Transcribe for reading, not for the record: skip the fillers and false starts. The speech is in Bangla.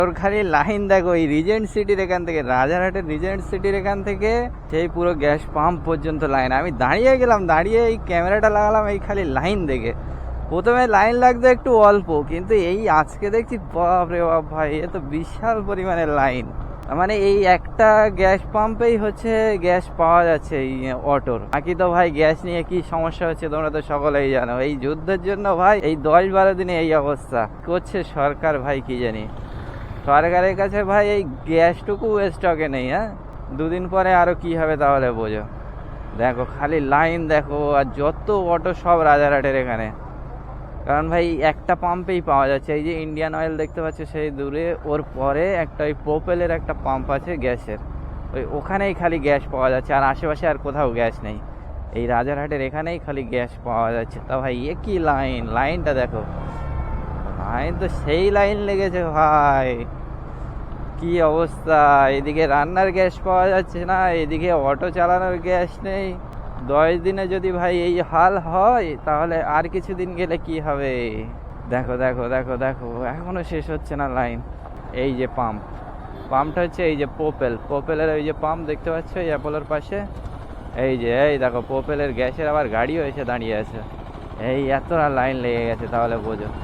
তোর খালি লাইন দেখো, এই রিজেন্ট সিটির এখান থেকে, রাজারহাটের রিজেন্ট সিটির এখান থেকে সেই পুরো গ্যাস পাম্প পর্যন্ত লাইন। আমি দাঁড়িয়ে গেলাম, দাঁড়িয়ে এই ক্যামেরাটা লাগালাম এই খালি লাইন দেখে। প্রথমে লাইন লাগতো একটু অল্প, কিন্তু এই আজকে দেখছি বাপ রে বাপ ভাই, এ তো বিশাল পরিমাণের লাইন। মানে এই একটা গ্যাস পাম্পেই হচ্ছে গ্যাস পাওয়া যাচ্ছে এই অটোর। বাকি তো ভাই গ্যাস নিয়ে কি সমস্যা হচ্ছে তোমরা তো সকলেই জানো। এই যুদ্ধের জন্য ভাই এই 10-12 দিনে এই অবস্থা করছে সরকার, ভাই কি জানি। সরকারের কাছে ভাই এই গ্যাসটুকু স্টকে নেই। হ্যাঁ, 2 দিন পরে আরো কি হবে তাহলে বোঝো। দেখো খালি লাইন দেখো, আর যত অটো সব রাজারহাটের এখানে। কারণ ভাই একটা পাম্পেই পাওয়া যাচ্ছে। এই যে ইন্ডিয়ান অয়েল দেখতে পাচ্ছ সেই দূরে, ওর পরে একটা ওই পোপেলের একটা পাম্প আছে গ্যাসের, ওখানেই খালি গ্যাস পাওয়া যাচ্ছে। আর আশেপাশে আর কোথাও গ্যাস নেই, এই রাজারহাটের এখানেই খালি গ্যাস পাওয়া যাচ্ছে। তা ভাই এ কি লাইন, লাইনটা দেখো, লাইন তো সেই লাইন লেগেছে ভাই, কি অবস্থা। এদিকে রান্নার গ্যাস পাওয়া যাচ্ছে না, এদিকে অটো চালানোর গ্যাস নেই। 10 দিনে যদি ভাই এই হাল হয় তাহলে আর কিছুদিন গেলে কি হবে। দেখো দেখো দেখো দেখো, এখনো শেষ হচ্ছে না লাইন। এই যে পাম্পটা হচ্ছে এই যে পোপেলের ওই যে পাম্প দেখতে পাচ্ছ এই অ্যাপোলোর পাশে। এই যে এই দেখো পোপেলের গ্যাসের আবার গাড়িও এসে দাঁড়িয়ে আছে। এই এতটা লাইন লেগে গেছে তাহলে বোঝো।